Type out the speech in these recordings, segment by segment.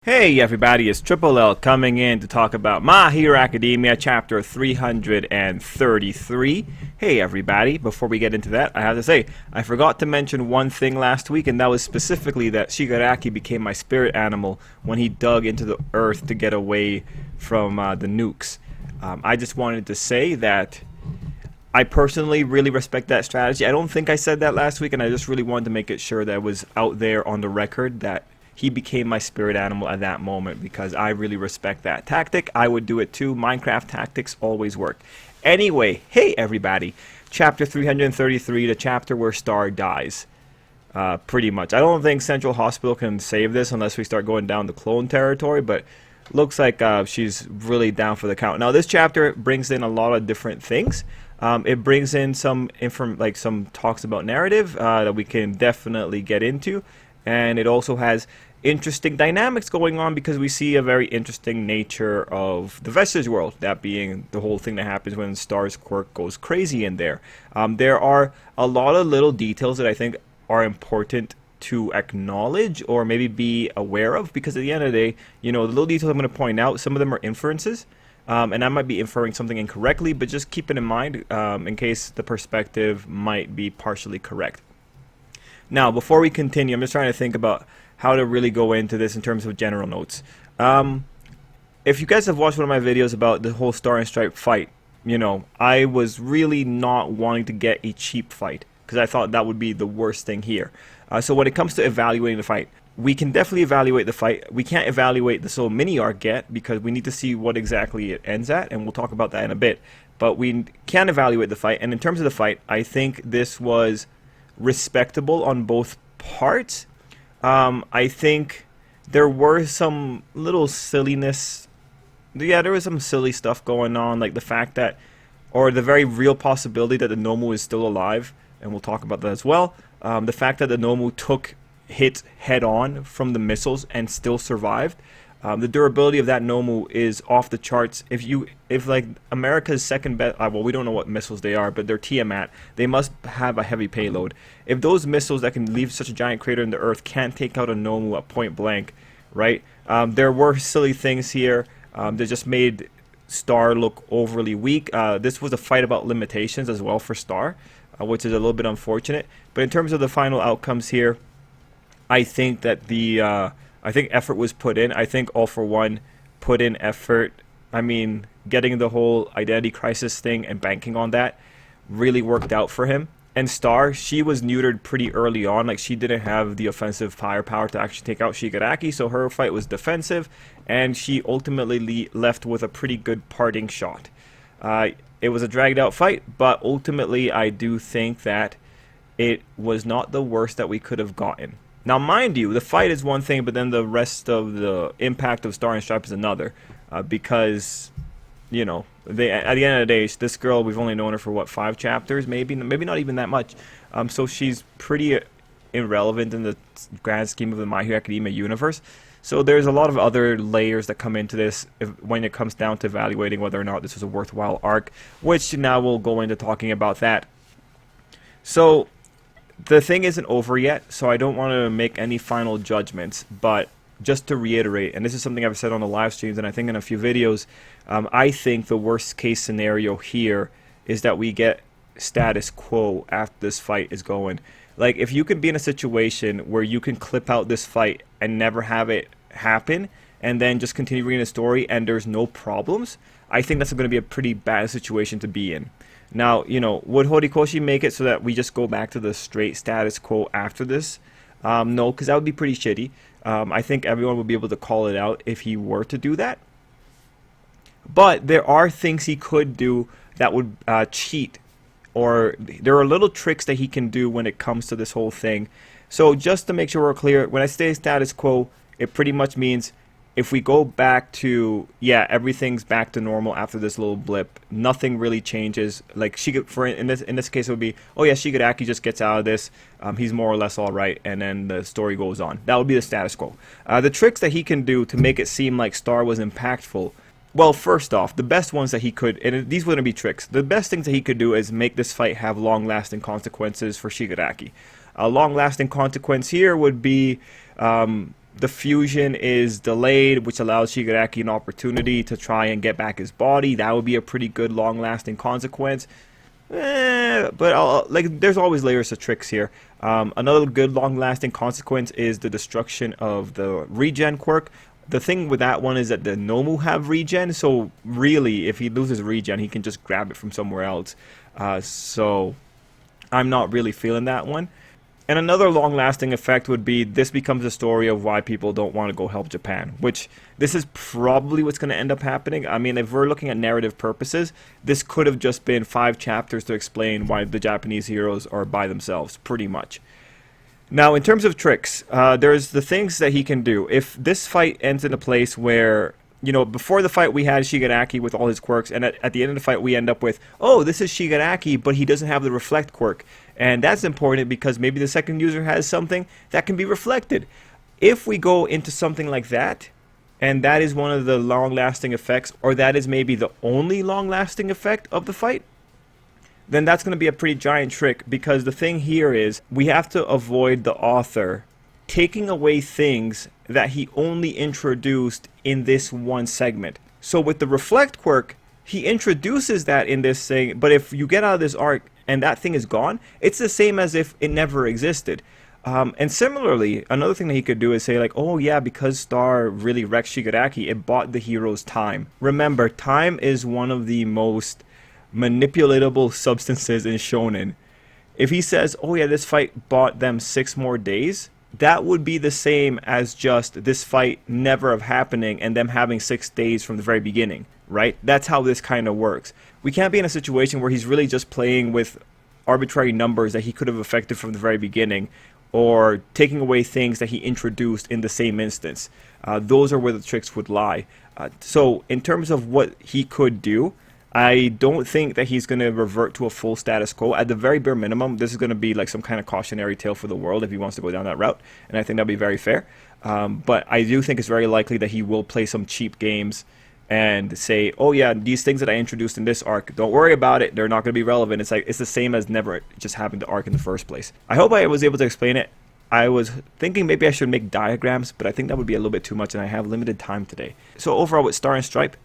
Hey everybody, it's Tripl-L coming in to talk about My Hero Academia chapter 333. Hey everybody, before we get into that, I have to say, I forgot to mention one thing last week, and that was specifically that Shigaraki became my spirit animal when he dug into the earth to get away from the nukes. I just wanted to say that I personally really respect that strategy. I don't think I said that last week, and I just really wanted to make it sure that it was out there on the record that he became my spirit animal at that moment because I really respect that tactic. I would do it too. Minecraft tactics always work. Anyway, hey everybody. Chapter 333, the chapter where Star dies. Pretty much. I don't think Central Hospital can save this unless we start going down the clone territory, but looks like she's really down for the count. Now this chapter brings in a lot of different things. It brings in some some talks about narrative that we can definitely get into, and it also has interesting dynamics going on because we see a very interesting nature of the Vestige world, that being the whole thing that happens when Star's quirk goes crazy in there. There are a lot of little details that I think are important to acknowledge or maybe be aware of, because at the end of the day, you know, the little details I'm going to point out, some of them are inferences, and I might be inferring something incorrectly, but just keep it in mind in case the perspective might be partially correct. Now, before we continue, I'm just trying to think about how to really go into this in terms of general notes. If you guys have watched one of my videos about the whole Star and Stripe fight, you know, I was really not wanting to get a cheap fight because I thought that would be the worst thing here. So when it comes to evaluating the fight, we can definitely evaluate the fight. We can't evaluate the solo mini arc yet because we need to see what exactly it ends at, and we'll talk about that in a bit. But we can evaluate the fight, and in terms of the fight, I think this was respectable on both parts. I think there were some little silliness. Yeah, there was some silly stuff going on, like the fact that, or the very real possibility that the Nomu is still alive, and we'll talk about that as well. The fact that the Nomu took hits head on from the missiles and still survived. The durability of that Nomu is off the charts. If like America's second best, well, we don't know what missiles they are, but they're Tiamat. They must have a heavy payload. If those missiles that can leave such a giant crater in the Earth can't take out a Nomu at point blank, right? There were silly things here that just made Star look overly weak. This was a fight about limitations as well for Star, which is a little bit unfortunate. But in terms of the final outcomes here, I think that I think effort was put in. I think All For One put in effort. I mean, getting the whole identity crisis thing and banking on that really worked out for him. And Star, she was neutered pretty early on. Like, she didn't have the offensive firepower to actually take out Shigaraki, so her fight was defensive, and she ultimately left with a pretty good parting shot. It was a dragged out fight, but ultimately I do think that it was not the worst that we could have gotten. Now, mind you, the fight is one thing, but then the rest of the impact of Star and Stripe is another. Because, you know, at the end of the day, this girl, we've only known her for, what, 5 chapters? Maybe not even that much. So she's pretty irrelevant in the grand scheme of the My Hero Academia universe. So there's a lot of other layers that come into this when it comes down to evaluating whether or not this was a worthwhile arc, which now we'll go into talking about that. So the thing isn't over yet, so I don't want to make any final judgments, but just to reiterate, and this is something I've said on the live streams and I think in a few videos, I think the worst case scenario here is that we get status quo after this fight is going. Like, if you can be in a situation where you can clip out this fight and never have it happen, and then just continue reading the story and there's no problems, I think that's going to be a pretty bad situation to be in. Now, you know, would Horikoshi make it so that we just go back to the straight status quo after this? No, because that would be pretty shitty. I think everyone would be able to call it out if he were to do that. But there are things he could do that would cheat, or there are little tricks that he can do when it comes to this whole thing. So just to make sure we're clear, when I say status quo, it pretty much means if we go back to, yeah, everything's back to normal after this little blip, nothing really changes. Like, in this case, it would be, oh yeah, Shigaraki just gets out of this, he's more or less all right, and then the story goes on. That would be the status quo. The tricks that he can do to make it seem like Star was impactful, well, first off, the best ones that he could, and these wouldn't be tricks, the best things that he could do is make this fight have long-lasting consequences for Shigaraki. A long-lasting consequence here would be The fusion is delayed, which allows Shigaraki an opportunity to try and get back his body. That would be a pretty good long-lasting consequence. But like, there's always layers of tricks here. Another good long-lasting consequence is the destruction of the regen quirk. The thing with that one is that the Nomu have regen, so really, if he loses regen, he can just grab it from somewhere else. So I'm not really feeling that one. And another long-lasting effect would be this becomes a story of why people don't want to go help Japan, which this is probably what's going to end up happening. I mean, if we're looking at narrative purposes, this could have just been 5 chapters to explain why the Japanese heroes are by themselves, pretty much. Now, in terms of tricks, there's the things that he can do. If this fight ends in a place where, you know, before the fight we had Shigaraki with all his quirks, and at the end of the fight we end up with, oh, this is Shigaraki, but he doesn't have the reflect quirk. And that's important because maybe the second user has something that can be reflected. If we go into something like that, and that is one of the long-lasting effects, or that is maybe the only long-lasting effect of the fight, then that's going to be a pretty giant trick, because the thing here is we have to avoid the author taking away things that he only introduced in this one segment. So with the reflect quirk, he introduces that in this thing, but if you get out of this arc and that thing is gone, it's the same as if it never existed. And similarly, another thing that he could do is say like, oh yeah, because Star really wrecked Shigaraki, it bought the heroes time. Remember, time is one of the most manipulatable substances in shonen. If he says, oh yeah, this fight bought them 6 more days, that would be the same as just this fight never have happening and them having 6 days from the very beginning, right? That's how this kind of works. We can't be in a situation where he's really just playing with arbitrary numbers that he could have affected from the very beginning, or taking away things that he introduced in the same instance. Those are where the tricks would lie. So in terms of what he could do, I don't think that he's going to revert to a full status quo. At the very bare minimum, this is going to be like some kind of cautionary tale for the world if he wants to go down that route, and I think that'd be very fair. But I do think it's very likely that he will play some cheap games and say, oh yeah, these things that I introduced in this arc, don't worry about it, they're not going to be relevant. It's like, it's the same as never just having the arc in the first place. I hope I was able to explain it. I was thinking maybe I should make diagrams, but I think that would be a little bit too much, and I have limited time today. So overall with Star and Stripe,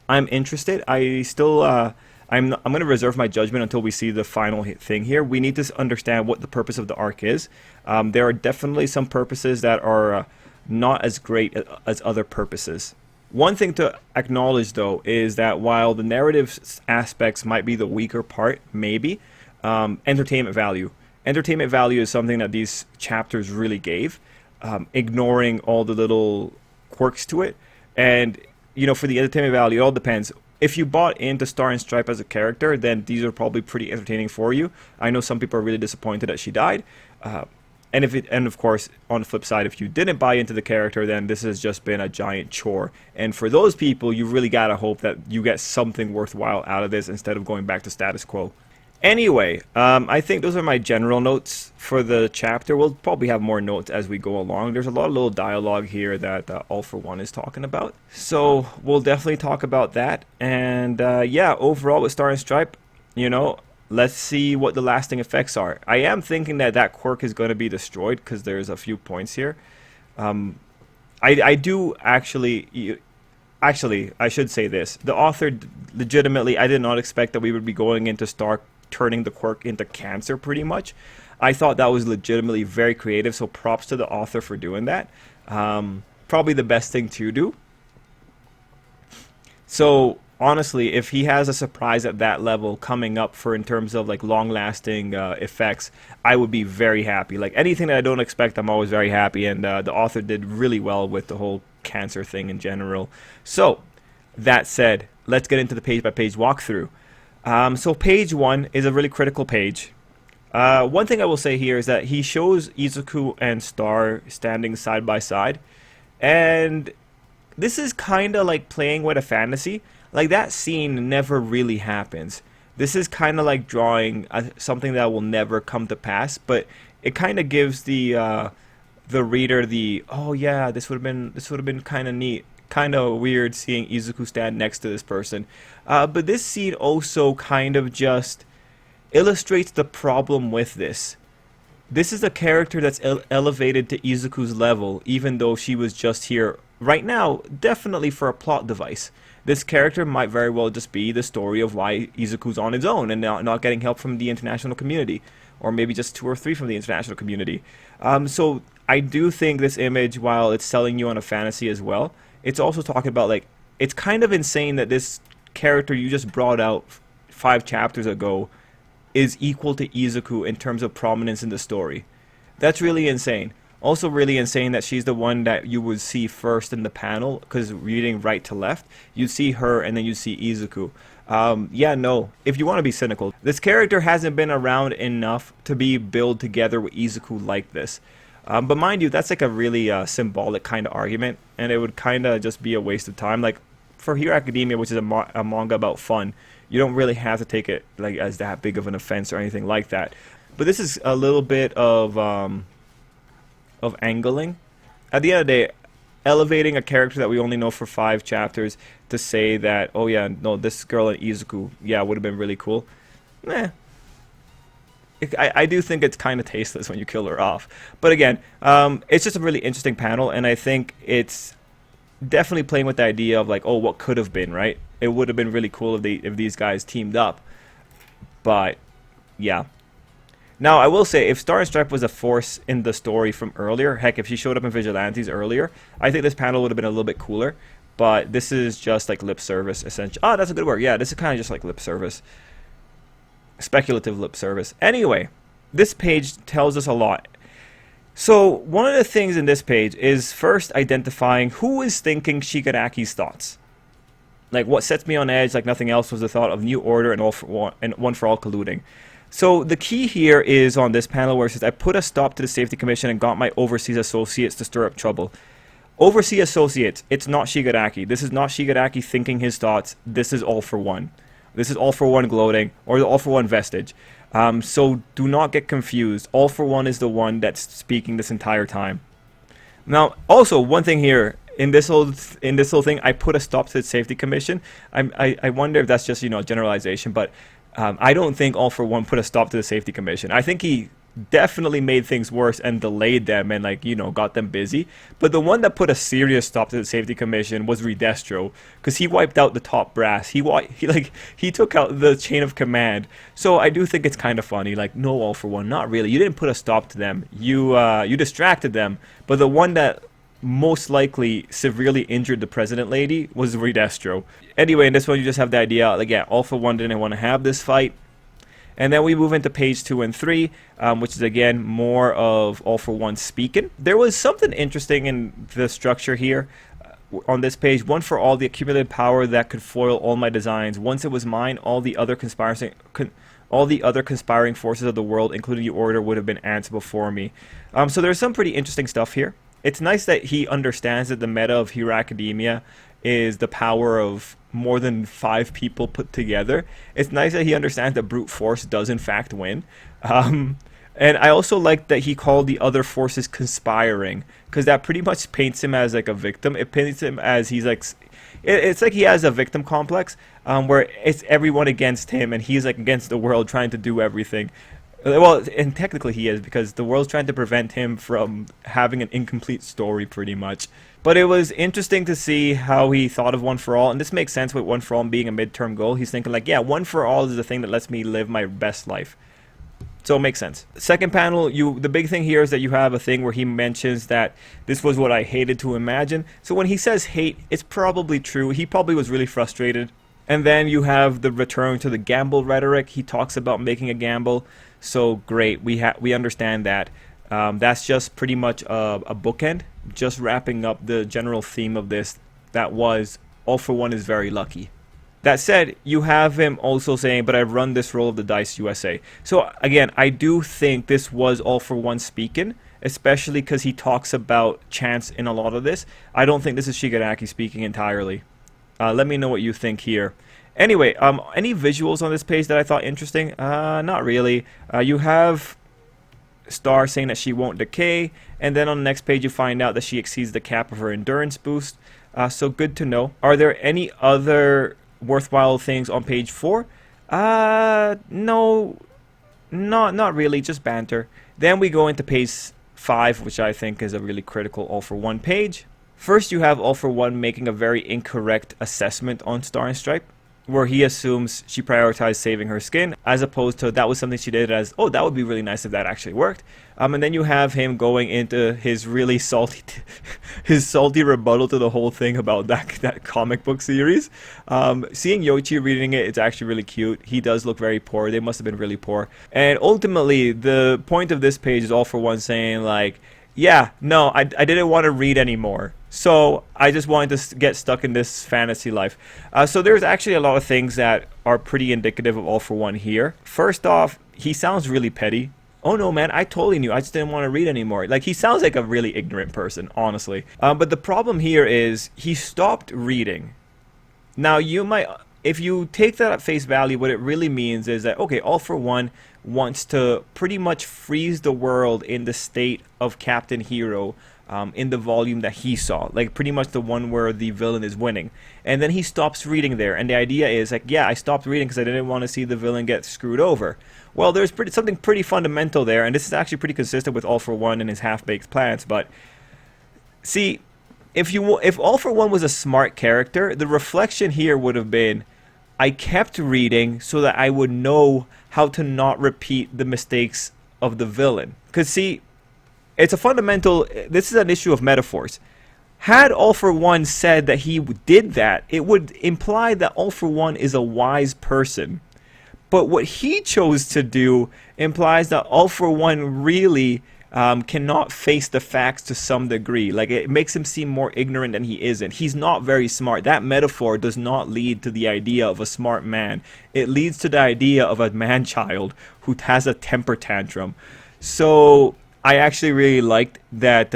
I'm interested. I still, I'm going to reserve my judgment until we see the final thing here. We need to understand what the purpose of the arc is. There are definitely some purposes that are not as great as other purposes. One thing to acknowledge, though, is that while the narrative aspects might be the weaker part, maybe, entertainment value. Entertainment value is something that these chapters really gave, ignoring all the little quirks to it. And you know, for the entertainment value, it all depends. If you bought into Star and Stripe as a character, then these are probably pretty entertaining for you. I know some people are really disappointed that she died. And of course, on the flip side, if you didn't buy into the character, then this has just been a giant chore. And for those people, you really gotta hope that you get something worthwhile out of this instead of going back to status quo. Anyway, I think those are my general notes for the chapter. We'll probably have more notes as we go along. There's a lot of little dialogue here that All For One is talking about. So we'll definitely talk about that. And yeah, overall with Star and Stripe, you know, let's see what the lasting effects are. I am thinking that that quirk is going to be destroyed because there's a few points here. I do actually... Actually, I should say this. The author, legitimately, I did not expect that we would be going into Star turning the quirk into cancer, pretty much. I thought that was legitimately very creative, so props to the author for doing that. Probably the best thing to do. So, honestly, if he has a surprise at that level coming up for in terms of like long-lasting effects, I would be very happy. Like anything that I don't expect, I'm always very happy, and the author did really well with the whole cancer thing in general. So, that said, let's get into the page-by-page walkthrough. So page 1 is a really critical page. One thing I will say here is that he shows Izuku and Star standing side by side, and this is kind of like playing with a fantasy. Like that scene never really happens. This is kind of like drawing something that will never come to pass, but it kind of gives the reader the, oh yeah, this would have been kind of neat. Kind of weird seeing Izuku stand next to this person. But this scene also kind of just illustrates the problem with this. This is a character that's elevated to Izuku's level, even though she was just here right now, definitely for a plot device. This character might very well just be the story of why Izuku's on his own and not getting help from the international community. Or maybe just 2 or 3 from the international community. So I do think this image, while it's selling you on a fantasy as well, it's also talking about, like, it's kind of insane that this character you just brought out 5 chapters ago is equal to Izuku in terms of prominence in the story. That's really insane. Also really insane that she's the one that you would see first in the panel, because reading right to left, you see her and then you see Izuku. Yeah, no. If you want to be cynical, this character hasn't been around enough to be built together with Izuku like this. But mind you, that's like a really symbolic kind of argument, and it would kind of just be a waste of time. Like, for Hero Academia, which is a manga about fun, you don't really have to take it like as that big of an offense or anything like that. But this is a little bit of angling. At the end of the day, elevating a character that we only know for 5 chapters to say that, oh yeah, no, this girl and Izuku, yeah, would have been really cool. I do think it's kind of tasteless when you kill her off. But again, it's just a really interesting panel, and I think it's definitely playing with the idea of, like, oh, what could have been, right? It would have been really cool if these guys teamed up. But yeah. Now, I will say, if Star and Stripe was a force in the story from earlier, heck, if she showed up in Vigilantes earlier, I think this panel would have been a little bit cooler. But this is just like lip service, essentially. Ah, that's a good word. Yeah, this is kind of just like lip service. Speculative lip service. Anyway, this page tells us a lot. So, one of the things in this page is first identifying who is thinking Shigaraki's thoughts. Like, what sets me on edge like nothing else was the thought of New Order and One for All colluding. So the key here is on this panel where it says, I put a stop to the Safety Commission and got my overseas associates to stir up trouble. Overseas associates, it's not Shigaraki. This is not Shigaraki thinking his thoughts. This is All for One. This is All for One gloating, or the All for One vestige. So do not get confused. All for One is the one that's speaking this entire time. Now, also, one thing here, in this whole thing, I put a stop to the Safety Commission. I wonder if that's just, you know, generalization, but I don't think All for One put a stop to the Safety Commission. I think he definitely made things worse and delayed them and, like, you know, got them busy. But the one that put a serious stop to the Safety Commission was Redestro, because he wiped out the top brass. He took out the chain of command. So I do think it's kind of funny. Like, no, All for One, not really. You didn't put a stop to them. You distracted them. But the one that most likely severely injured the president lady was Redestro. Anyway, in this one you just have the idea, like, yeah, All for One didn't want to have this fight. And then we move into page 2 and 3, which is again more of All for One speaking. There was something interesting in the structure here on this page. One for all, the accumulated power that could foil all my designs. Once it was mine, all the other conspiring forces of the world, including the Order, would have been ants before me. So there's some pretty interesting stuff here. It's nice that he understands that the meta of Hero Academia is the power of more than 5 people put together. It's nice that he understands that brute force does in fact win. And I also like that he called the other forces conspiring, because that pretty much paints him as like a victim. It paints him as he's like, it's like he has a victim complex, where it's everyone against him and he's like against the world trying to do everything. Well, and technically he is, because the world's trying to prevent him from having an incomplete story, pretty much. But it was interesting to see how he thought of One for All, and this makes sense with One for All being a midterm goal. He's thinking like, yeah, One for All is the thing that lets me live my best life. So it makes sense. Second panel, the big thing here is that you have a thing where he mentions that this was what I hated to imagine. So when he says hate, it's probably true. He probably was really frustrated. And then you have the return to the gamble rhetoric. He talks about making a gamble. So great, we understand that. That's just pretty much a bookend, just wrapping up the general theme of this. That was All for One is very lucky. That said, you have him also saying, but I've run this roll of the dice USA. So again, I do think this was All for One speaking, especially because he talks about chance in a lot of this. I don't think this is Shigaraki speaking entirely. Let me know what you think here. Anyway, any visuals on this page that I thought interesting? Not really. You have Star saying that she won't decay, and then on the next page you find out that she exceeds the cap of her endurance boost. So good to know. Are there any other worthwhile things on page 4? No, Not really, just banter. Then we go into page 5, which I think is a really critical All For One page. First, you have All For One making a very incorrect assessment on Star and Stripe, where he assumes she prioritized saving her skin, as opposed to that was something she did as, oh, that would be really nice if that actually worked. And then you have him going into his really salty, his salty rebuttal to the whole thing about that comic book series. Seeing Yoichi reading it, it's actually really cute. He does look very poor. They must have been really poor. And ultimately, the point of this page is All For One saying like, yeah, no, I didn't want to read anymore. So I just wanted to get stuck in this fantasy life. So there's actually a lot of things that are pretty indicative of All For One here. First off, he sounds really petty. Oh no, man, I totally knew. I just didn't want to read anymore. Like, he sounds like a really ignorant person, honestly. But the problem here is he stopped reading. Now, you might, if you take that at face value, what it really means is that, okay, All For One wants to pretty much freeze the world in the state of Captain Hero in the volume that he saw, like pretty much the one where the villain is winning. And then he stops reading there, and the idea is like, yeah, I stopped reading because I didn't want to see the villain get screwed over. Well, there's something pretty fundamental there, and this is actually pretty consistent with All For One and his half-baked plans. But see, if All For One was a smart character, the reflection here would have been, I kept reading so that I would know how to not repeat the mistakes of the villain. Because see, it's a fundamental, this is an issue of metaphors. Had All For One said that he did that, it would imply that All For One is a wise person. But what he chose to do implies that All For One really cannot face the facts to some degree. Like, it makes him seem more ignorant than he isn't. He's not very smart. That metaphor does not lead to the idea of a smart man. It leads to the idea of a man-child who has a temper tantrum. So I actually really liked that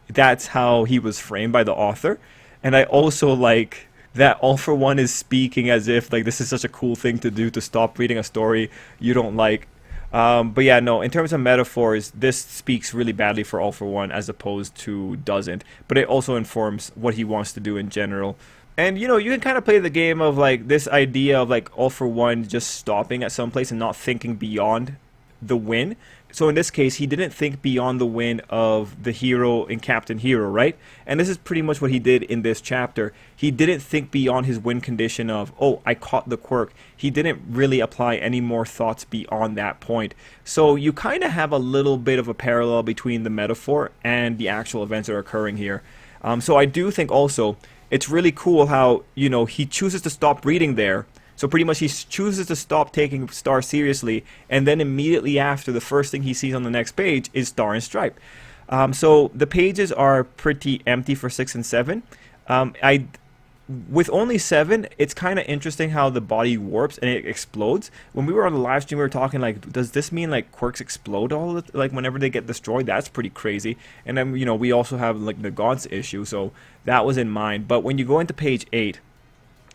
that's how he was framed by the author. And I also like that All For One is speaking as if like this is such a cool thing to do, to stop reading a story you don't like. But yeah, no, in terms of metaphors, this speaks really badly for All For One as opposed to doesn't. But it also informs what he wants to do in general. And, you know, you can kind of play the game of like this idea of like All For One just stopping at some place and not thinking beyond the win. So in this case, he didn't think beyond the win of the hero in Captain Hero, right? And this is pretty much what he did in this chapter. He didn't think beyond his win condition of, oh, I caught the quirk. He didn't really apply any more thoughts beyond that point. So you kind of have a little bit of a parallel between the metaphor and the actual events that are occurring here. So I do think also it's really cool how, you know, he chooses to stop reading there. So pretty much he chooses to stop taking Star seriously, and then immediately after, the first thing he sees on the next page is Star and Stripe. So the pages are pretty empty for 6 and 7. With only 7, it's kind of interesting how the body warps and it explodes. When we were on the live stream, we were talking like, does this mean like quirks explode all the like whenever they get destroyed? That's pretty crazy. And then, you know, we also have like the gods issue, so that was in mind. But when you go into page 8,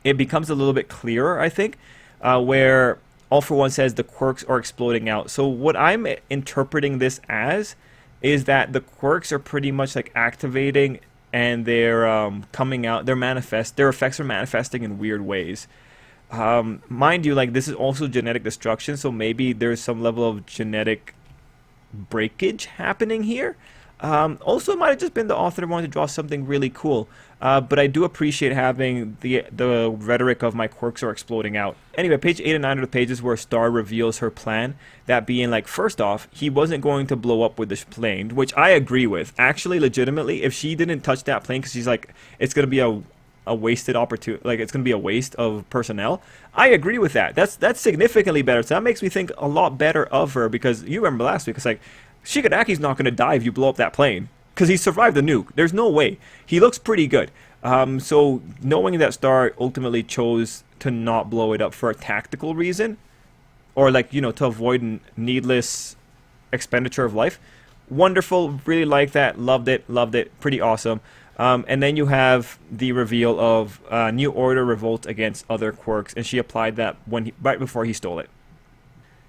it becomes a little bit clearer, I think, where All For One says the quirks are exploding out. So what I'm interpreting this as is that the quirks are pretty much like activating, and they're coming out. Their effects are manifesting in weird ways. Mind you, like, this is also genetic destruction, so maybe there's some level of genetic breakage happening here. Also, it might have just been the author wanting to draw something really cool. But I do appreciate having the rhetoric of my quirks are exploding out. Anyway, page 8 and 9 are the pages where Star reveals her plan. That being, like, first off, he wasn't going to blow up with this plane, which I agree with. Actually, legitimately, if she didn't touch that plane because she's like, it's going to be a wasted opportunity, like it's going to be a waste of personnel, I agree with that. That's significantly better. So that makes me think a lot better of her, because you remember last week, it's like, Shigaraki's not going to die if you blow up that plane, because he survived the nuke. There's no way. He looks pretty good. So knowing that Star ultimately chose to not blow it up for a tactical reason, or like, you know, to avoid needless expenditure of life, wonderful. Really like that. Loved it. Pretty awesome. And then you have the reveal of New Order revolt against other quirks, and she applied that right before he stole it.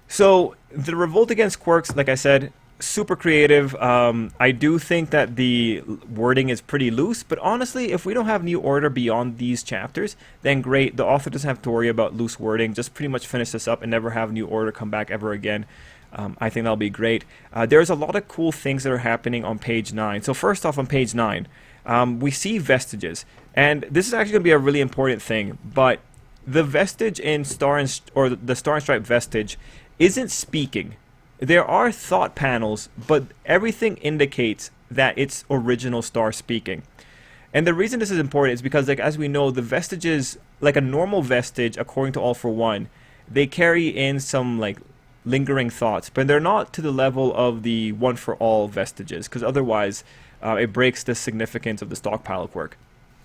So the revolt against quirks, like I said, super creative. I do think that the wording is pretty loose, but honestly, if we don't have New Order beyond these chapters, then great. The author doesn't have to worry about loose wording. Just pretty much finish this up and never have New Order come back ever again. I think that'll be great. There's a lot of cool things that are happening on page 9. So first off, on page 9, we see vestiges, and this is actually going to be a really important thing. But the vestige in the Star and Stripe vestige isn't speaking. There are thought panels, but everything indicates that it's original Star speaking. And the reason this is important is because, like, as we know, the vestiges, like a normal vestige, according to All for One, they carry in some like lingering thoughts, but they're not to the level of the One for All vestiges, because otherwise it breaks the significance of the stockpile quirk.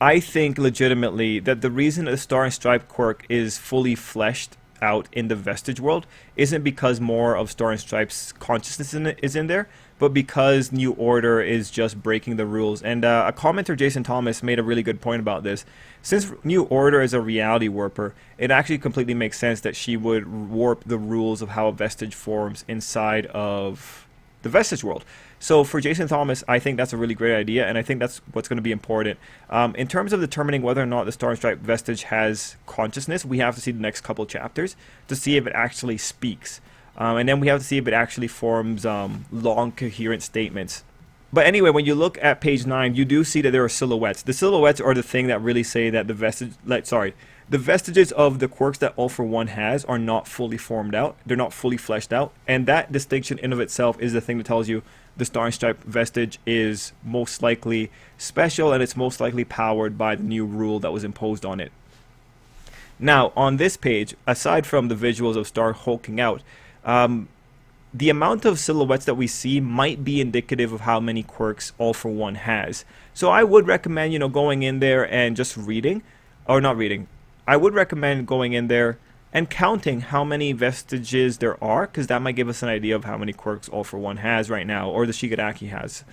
I think legitimately that the reason that the Star and Stripe quirk is fully fleshed out in the vestige world isn't because more of Star and Stripe's consciousness is in there, but because New Order is just breaking the rules. And a commenter, Jason Thomas, made a really good point about this. Since New Order is a reality warper, it actually completely makes sense that she would warp the rules of how a vestige forms inside of the vestige world. So for Jason Thomas, I think that's a really great idea, and I think that's what's going to be important. In terms of determining whether or not the Star and Stripe vestige has consciousness, we have to see the next couple chapters to see if it actually speaks. And then we have to see if it actually forms long, coherent statements. But anyway, when you look at page 9, you do see that there are silhouettes. The silhouettes are the thing that really say that the vestiges of the quirks that All for One has are not fully formed out. They're not fully fleshed out. And that distinction in of itself is the thing that tells you the Star and Stripe vestige is most likely special, and it's most likely powered by the new rule that was imposed on it. Now, on this page, aside from the visuals of Star hulking out, the amount of silhouettes that we see might be indicative of how many quirks All for One has. So I would recommend, going in there and just reading, or not reading. I would recommend going in there and counting how many vestiges there are, because that might give us an idea of how many quirks All for One has right now, or the Shigaraki has.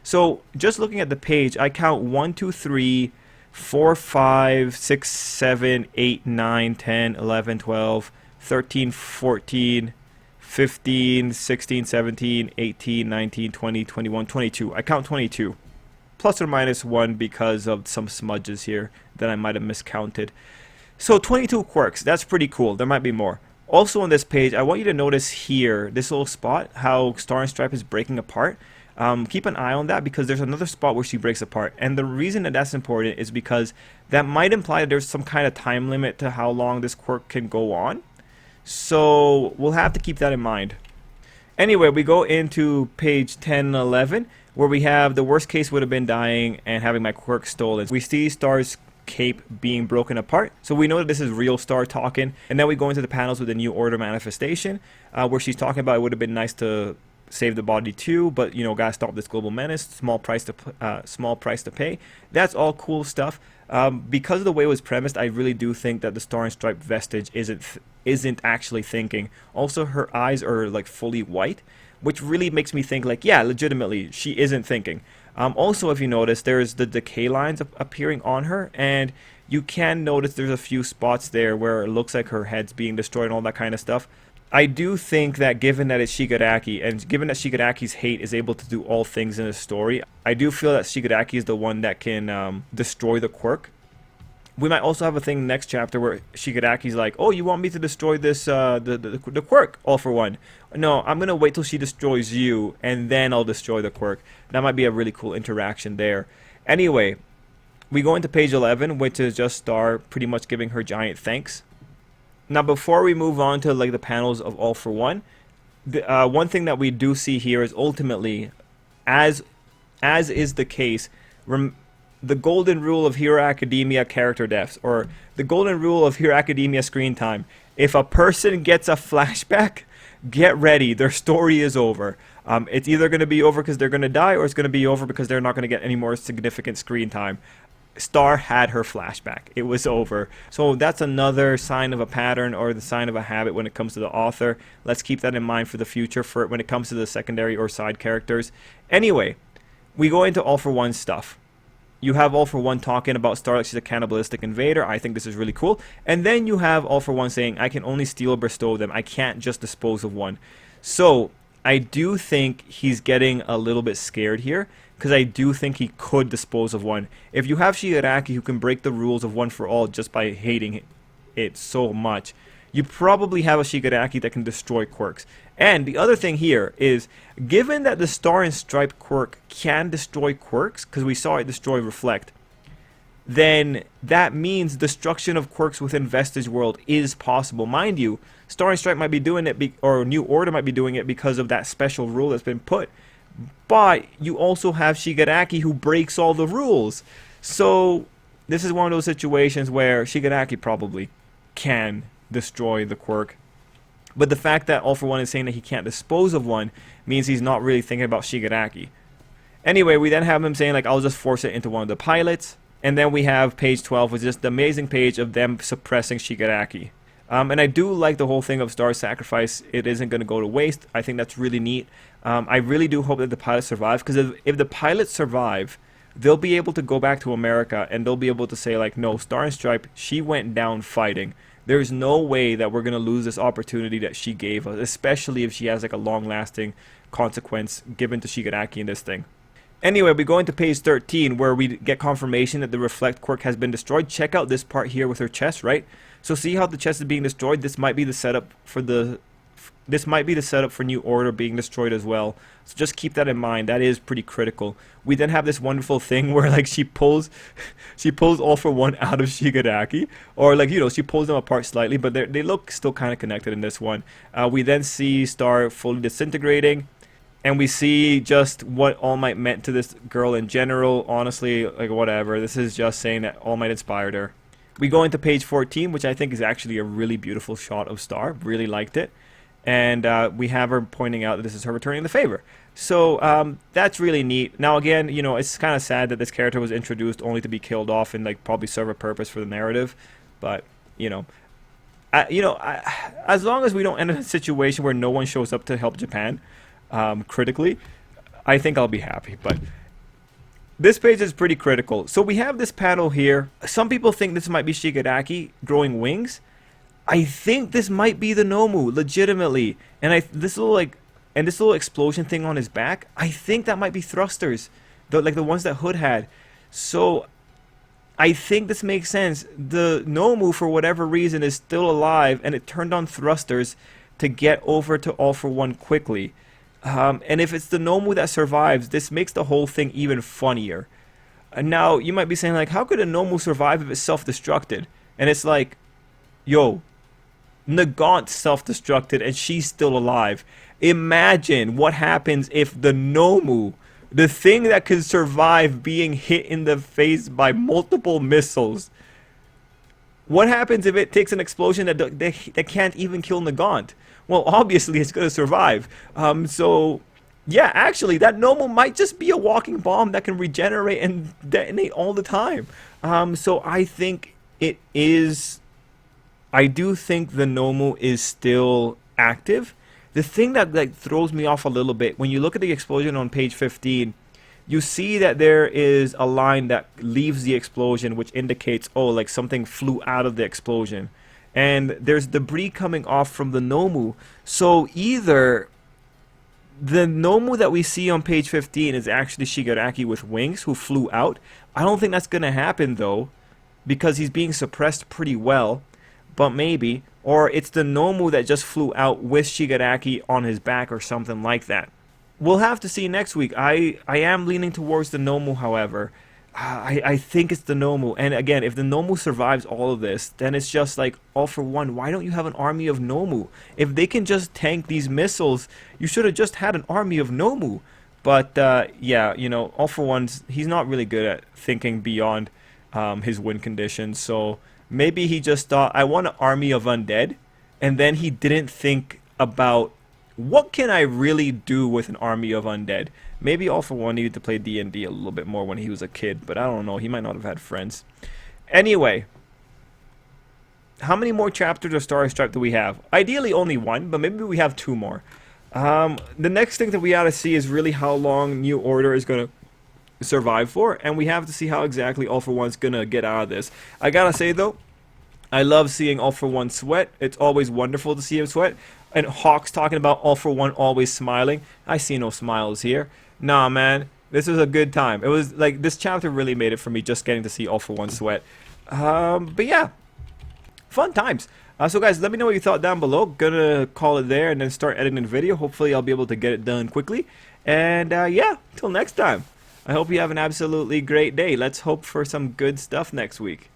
So just looking at the page, I count 1, 2, 3, 4, 5, 6, 7, 8, 9, 10, 11, 12, 13, 14, 15, 16, 17, 18, 19, 20, 21, 22. I count 22. Plus or minus 1 because of some smudges here that I might have miscounted. So 22 quirks, that's pretty cool. There might be more. Also on this page, I want you to notice here, this little spot, how Star and Stripe is breaking apart. Keep an eye on that, because there's another spot where she breaks apart. And the reason that that's important is because that might imply that there's some kind of time limit to how long this quirk can go on. So we'll have to keep that in mind. Anyway, we go into page 10 and 11, where we have the worst case would have been dying and having my quirk stolen. We see Star's cape being broken apart, so we know that this is real Star talking. And then we go into the panels with the New Order manifestation, where she's talking about it would have been nice to save the body too, but gotta stop this global menace. Small price to pay. That's all cool stuff. Because of the way it was premised, I really do think that the Star and Stripe vestige isn't actually thinking. Also, her eyes are like fully white, which really makes me think like, yeah, legitimately, she isn't thinking. Also, if you notice, there's the decay lines appearing on her, and you can notice there's a few spots there where it looks like her head's being destroyed and all that kind of stuff. I do think that given that it's Shigaraki, and given that Shigaraki's hate is able to do all things in the story, I do feel that Shigaraki is the one that can destroy the quirk. We might also have a thing next chapter where Shigaraki's like, oh, you want me to destroy this, the quirk, All for One. No, I'm going to wait till she destroys you, and then I'll destroy the quirk. That might be a really cool interaction there. Anyway, we go into page 11, which is just Star pretty much giving her giant thanks. Now, before we move on to like the panels of All for One, one thing that we do see here is ultimately, as is the case, the golden rule of Hero Academia character deaths, or the golden rule of Hero Academia screen time. If a person gets a flashback, get ready, their story is over. It's either going to be over because they're going to die, or it's going to be over because they're not going to get any more significant screen time. Star had her flashback. It was over. So that's another sign of a pattern, or the sign of a habit when it comes to the author. Let's keep that in mind for the future for when it comes to the secondary or side characters. Anyway, we go into All for One stuff. You have All for One talking about Star like she's a cannibalistic invader. I think this is really cool. And then you have All for One saying, I can only steal or bestow them. I can't just dispose of one. So I do think he's getting a little bit scared here, because I do think he could dispose of one. If you have Shigaraki who can break the rules of One for All just by hating it so much, you probably have a Shigaraki that can destroy quirks. And the other thing here is, given that the Star and Stripe quirk can destroy quirks, because we saw it destroy Reflect, then that means destruction of quirks within Vestige World is possible. Mind you, Star and Stripe might be doing it, or New Order might be doing it because of that special rule that's been put. But you also have Shigaraki who breaks all the rules. So this is one of those situations where Shigaraki probably can destroy the quirk. But the fact that All For One is saying that he can't dispose of one means he's not really thinking about Shigaraki. Anyway, we then have him saying, like, I'll just force it into one of the pilots. And then we have page 12, which is just the amazing page of them suppressing Shigaraki. And I do like the whole thing of Star's sacrifice. It isn't going to go to waste. I think that's really neat. I really do hope that the pilots survive, because if the pilots survive, they'll be able to go back to America and they'll be able to say, like, no, Star and Stripe, she went down fighting. There's no way that we're going to lose this opportunity that she gave us, especially if she has like a long-lasting consequence given to Shigaraki in this thing. Anyway, we go into page 13 where we get confirmation that the Reflect quirk has been destroyed. Check out this part here with her chest, right? So see how the chest is being destroyed? This might be the setup for New Order being destroyed as well. So just keep that in mind. That is pretty critical. We then have this wonderful thing where, like, she pulls All For One out of Shigaraki, or, like, you know, she pulls them apart slightly, but they look still kind of connected in this one. We then see Star fully disintegrating, and we see just what All Might meant to this girl in general. Honestly, like, whatever. This is just saying that All Might inspired her. We go into page 14, which I think is actually a really beautiful shot of Star. Really liked it. And we have her pointing out that this is her returning the favor. So that's really neat. Now again, you know, it's kind of sad that this character was introduced only to be killed off and, like, probably serve a purpose for the narrative. But, you know, as long as we don't end in a situation where no one shows up to help Japan critically, I think I'll be happy. But this page is pretty critical. So we have this panel here. Some people think this might be Shigaraki growing wings. I think this might be the Nomu, legitimately. And this little explosion thing on his back, I think that might be thrusters, like the ones that Hood had. So I think this makes sense. The Nomu, for whatever reason, is still alive, and it turned on thrusters to get over to All For One quickly. And if it's the Nomu that survives, this makes the whole thing even funnier. Now, you might be saying, like, how could a Nomu survive if it's self-destructed? And it's like, yo, Nagant self-destructed and she's still alive. Imagine what happens if the Nomu, the thing that can survive being hit in the face by multiple missiles, what happens if it takes an explosion that can't even kill Nagant? Well, obviously it's going to survive. So, yeah, actually, that Nomu might just be a walking bomb that can regenerate and detonate all the time. So I think it is... I do think the Nomu is still active. The thing that, like, throws me off a little bit, when you look at the explosion on page 15, you see that there is a line that leaves the explosion, which indicates, oh, like something flew out of the explosion. And there's debris coming off from the Nomu. So either the Nomu that we see on page 15 is actually Shigaraki with wings who flew out. I don't think that's going to happen, though, because he's being suppressed pretty well. But maybe. Or it's the Nomu that just flew out with Shigaraki on his back or something like that. We'll have to see next week. I am leaning towards the Nomu, however. I think it's the Nomu. And again, if the Nomu survives all of this, then it's just like, All For One, why don't you have an army of Nomu? If they can just tank these missiles, you should have just had an army of Nomu. But yeah, you know, All For One's, he's not really good at thinking beyond his win conditions. So maybe he just thought, I want an army of undead, and then he didn't think about, what can I really do with an army of undead? Maybe All For One needed to play D&D a little bit more when he was a kid, but I don't know, he might not have had friends. Anyway, how many more chapters of Star Stripe do we have? Ideally only one, but maybe we have two more. The next thing that we ought to see is really how long New Order is going to survive for, and we have to see how exactly All For One's gonna get out of this. I gotta say though, I love seeing All For One sweat. It's always wonderful to see him sweat. And Hawk's talking about All For One always smiling. I see no smiles here. Nah, man. This was a good time. It was like, this chapter really made it for me, just getting to see All For One sweat. But yeah, fun times. So guys, let me know what you thought down below. Gonna call it there and then start editing the video. Hopefully I'll be able to get it done quickly. And yeah, till next time. I hope you have an absolutely great day. Let's hope for some good stuff next week.